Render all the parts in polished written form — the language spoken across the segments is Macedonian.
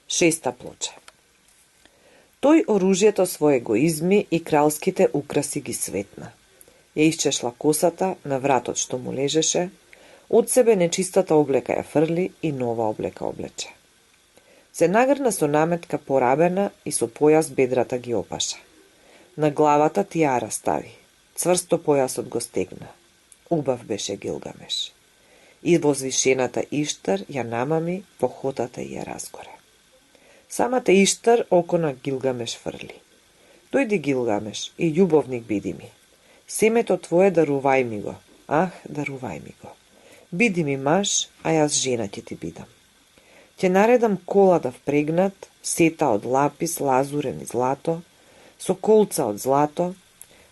Шеста плоча. Тој оружјето свое го изми и кралските украси ги светна. Ја исчешла косата на вратот што му лежеше, од себе нечистата облека ја фрли и нова облека облече. Се нагрна со наметка порабена и со појас бедрата ги опаша. На главата тиара стави, цврсто појасот го стегна. Убав беше Гилгамеш. И возвишената Иштар ја намами похотата и ја разгоре. Самата Иштар око на Гилгамеш фрли. Дојди Гилгамеш и љубовник биди ми. Семето твое дарувај ми го, ах, дарувај ми го. Биди ми маж, а јас жена ќе ти бидам. Ќе наредам кола да впрегнат, сета од лапис, лазурен и злато, со колца од злато,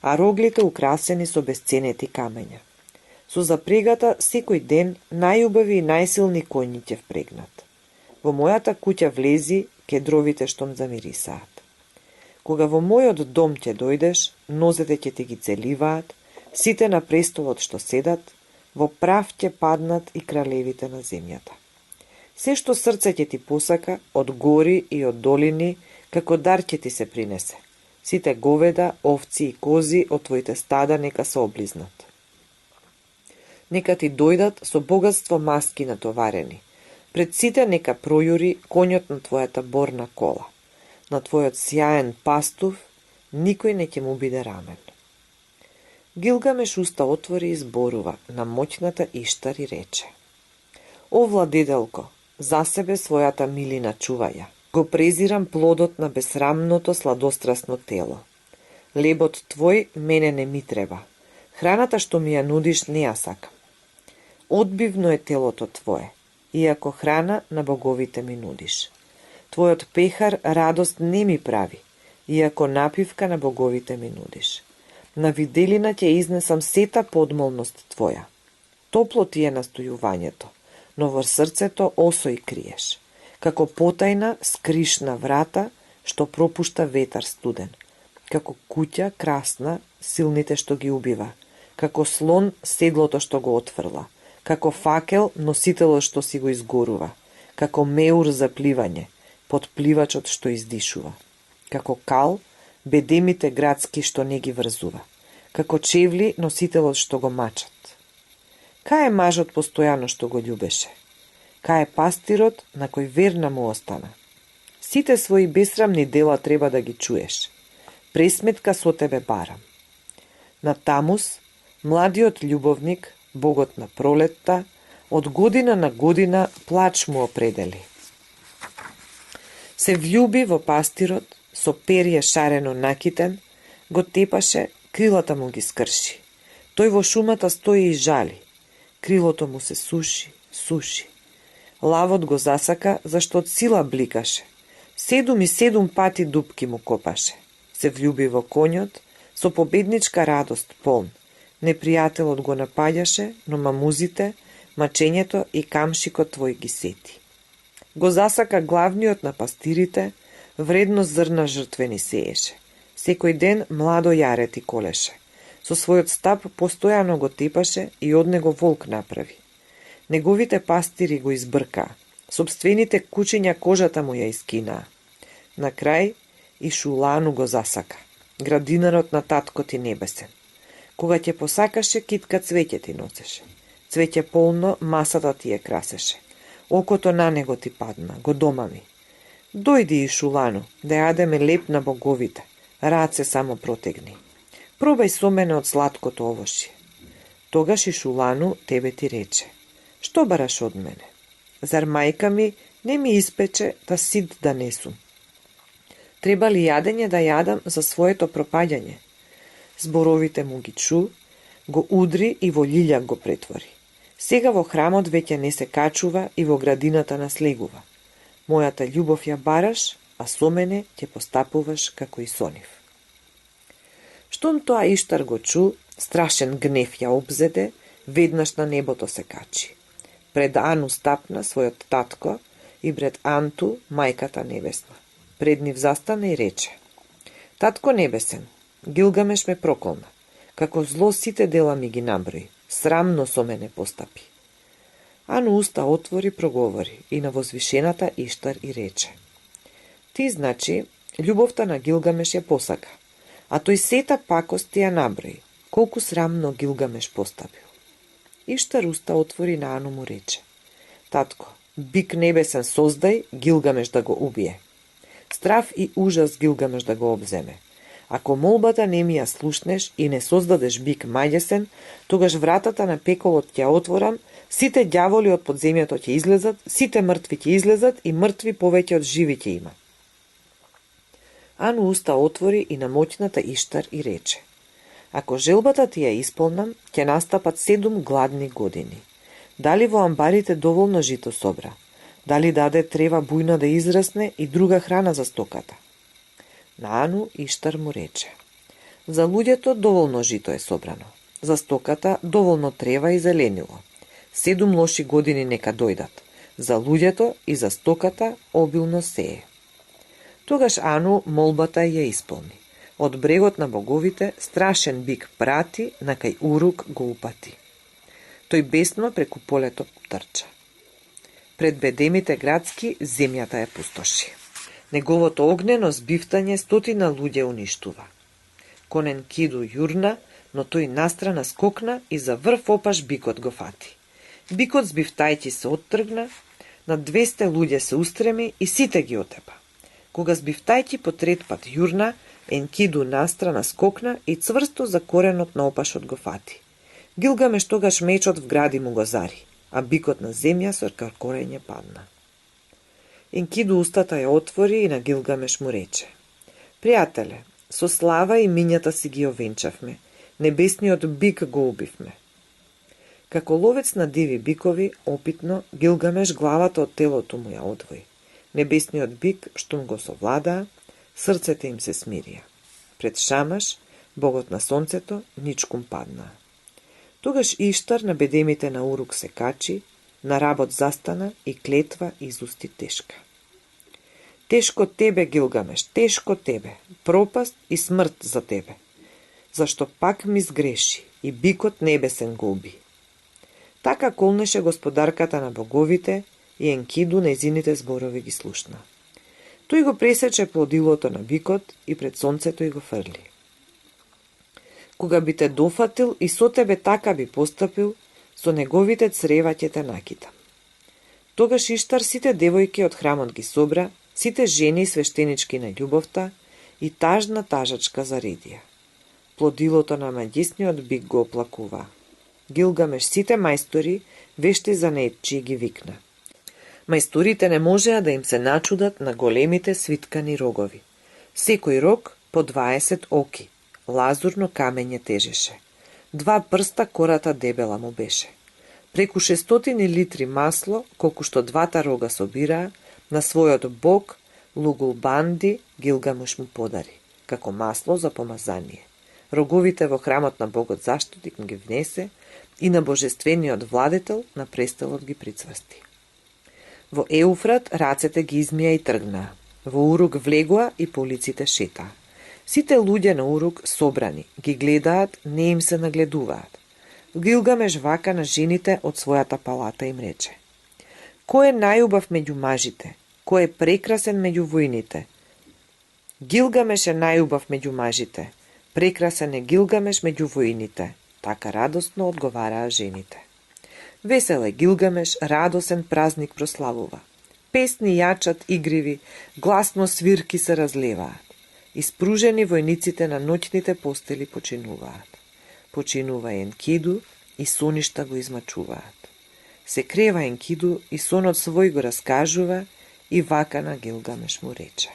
а роглите украсени со бесценети камења. Со запрегата секој ден најубави и најсилни коњи ќе впрегнат. Во мојата куќа влези кедровите штом замирисаат. Кога во мојот дом ќе дојдеш, нозете ќе ти ги целиваат, сите на престолот што седат, во прав ќе паднат и кралевите на земјата. Се што срце ќе ти посака, од гори и од долини, како дар ќе ти се принесе. Сите говеда, овци и кози од твоите стада нека се облизнат. Нека ти дојдат со богатство маски натоварени. Пред сите нека пројури конјот на твојата борна кола. На твојот сјаен пастув никој не ќе му биде рамен. Гилгамеш уста отвори и зборува на моќната Иштар и рече: О владетелко, за себе својата милина чуваја. Го презирам плодот на безсрамното сладострастно тело. Лебот твој мене не ми треба. Храната што ми ја нудиш не ја сакам. Одбивно е телото твое, иако храна на боговите ми нудиш. Твојот пехар радост не ми прави, иако напивка на боговите ми нудиш. На виделина ќе изнесам сета подмолност твоја. Топло ти е настојувањето, но во срцето осој криеш. Како потајна скришна врата, што пропушта ветар студен. Како куќа красна, силните што ги убива. Како слон, седлото што го отфрла. Како факел, носителот што си го изгорува. Како меур за пливање, подпливачот што издишува. Како кал, бедемите градски што не ги врзува. Како чевли, носителот што го мачат. Кај е мажот постојано што го љубеше? Кај е пастирот на кој верна му остана? Сите своји бесрамни дела треба да ги чуеш. Пресметка со тебе барам. На Тамус, младиот љубовник, богот на пролетта, од година на година плач му определи. Се влюби во пастирот, со перје шарено накитен, го тепаше, крилата му ги скрши. Тој во шумата стои и жали. Крилото му се суши, суши. Лавот го засака, зашто од сила бликаше. 7 пати дупки му копаше. Се влюби во конјот, со победничка радост полн. Непријателот го напаѓаше, но мамузите, мачењето и камшикот твој ги сети. Го засака главниот на пастирите, вредно зрна жртвени сееше. Секој ден младо јаре ти колеше. Со својот стап постојано го тепаше и од него волк направи. Неговите пастири го избркаа. Собствените кучиња кожата му ја искинаа. На крај и Шулану го засака. Градинарот на татко ти небесен. Кога ќе посакаше, китка цвеќе ти носеше. Цвеќе полно, масата ти ја красеше. Окото на него ти падна, го домами. Дојди и Шулану, да јадеме леп на боговите. Раце само протегни. Пробај со мене од сладкото овошје. Тогаш и Шулану тебе ти рече: Што бараш од мене? Зар мајка ми не ми испече да сид да несум? Треба ли јадење да јадам за своето пропаѓање? Зборовите му ги чу, го удри и во лиљак го претвори. Сега во храмот веќе не се качува и во градината наслегува. Мојата љубов ја бараш, а со мене ќе постапуваш како и со нив. Штом тоа Иштар го чу, страшен гнев ја обзеде, веднаш на небото се качи. Пред Ану стапна својот татко и пред Анту мајката небесна. Пред нив застана и рече: Татко небесен, Гилгамеш ме проколна. Како зло сите дела ми ги наброи. Срамно со мене постапи. Ану уста отвори, проговори и на возвишената Иштар и рече: Ти, значи, љубовта на Гилгамеш ја посака, а тој сета пакости ја наброи, колку срамно Гилгамеш постапил. Иштар уста отвори на Ану му рече: татко, бик небесен создај Гилгамеш да го убие. Страв и ужас Гилгамеш да го обземе. Ако молбата не ми ја слушнеш и не создадеш бик маѓесен, тогаш вратата на пеколот ќе отворам, сите ѓаволи од подземјето ќе излезат, сите мртви ќе излезат и мртви повеќе од живи ќе има. Ану уста отвори и на моќната Иштар и рече: ако желбата ти ја исполнам, ќе настапат 7 гладни години. Дали во амбарите доволно жито собра? Дали даде трева бујна да израсне и друга храна за стоката? На Ану Иштар му рече: за луѓето доволно жито е собрано, за стоката доволно трева и зеленило. 7 лоши години нека дојдат, за луѓето и за стоката обилно сее. Тогаш Ану молбата ја исполни. Од брегот на боговите страшен бик прати на кај Урук го упати. Тој бесно преку полето трча. Пред бедемите градски земјата ја пустоши. Неговото огнено збивтање стотина луѓе уништува. Кон Енкиду јурна, но тој настрана скокна и за врв опаш бикот го фати. Бикот збивтајќи се оттргна, на 200 луѓе се устреми и сите ги отепа. Кога збивтајќи по трет пат јурна, Енкиду настрана скокна и цврсто за коренот на опашот го фати. Гилгамеш тогаш мечот в гради му го зари, а бикот на земја со каркорење падна. Енкиду устата ја отвори и на Гилгамеш му рече: пријателе, со слава и мињата си ги овенчавме, небесниот бик го убивме. Како ловец на диви бикови, опитно, Гилгамеш главата од телото му ја одвои. Небесниот бик, штом го совладаа, срцете им се смирија. Пред Шамаш, богот на сонцето, ничкум паднаа. Тогаш Иштар на бедемите на Урук се качи, на работ застана и клетва изусти тешка. Тешко тебе, Гилгамеш, тешко тебе, пропаст и смрт за тебе, зашто пак ми сгреши и бикот небесен го уби. Така колнеше господарката на боговите и Енкиду незините зборови ги слушна. Тој го пресече плодилото на бикот и пред сонцето и го фрли. Кога би те дофатил и со тебе така би постапил, со неговите црева ќе те накитам. Тогаш Иштар сите девојки од храмот ги собра, сите жени свештенички на љубовта и тажна тажачка заредија. Плодилото на маѓисниот бик го оплакува. Гилгамеш сите мајстори, вешти за неечи ги викна. Мајсторите не можеа да им се начудат на големите свиткани рогови. Секој рог по 20 оки, лазурно камење тежеше. 2 прста кората дебела му беше. Преку 600 литри масло, колку што 2 рога собираа, на својот бог Лугулбанди Гилгамеш му подари, како масло за помазание. Роговите во храмот на богот Заштитник ги внесе и на божествениот владетел на престолот ги прицврсти. Во Еуфрат рацете ги измија и тргнаа. Во Урук влегоа и по улиците шетаа. Сите луѓе на Урук собрани, ги гледаат, не им се нагледуваат. Гилгамеш вака на жените од својата палата им рече: кој е најубав меѓу мажите? Кој е прекрасен меѓу војните? Гилгамеш е најубав меѓу мажите. Прекрасен е Гилгамеш меѓу војните. Така радосно одговараа жените. Весел е Гилгамеш, радосен празник прославува. Песни јачат игриви, гласно свирки се разлеваат. Испружени војниците на ноќните постели починуваат. Починува Енкиду и соништа го измачуваат. Се крева Енкиду и сонот свој го раскажува и вака на Гилгамеш му рече: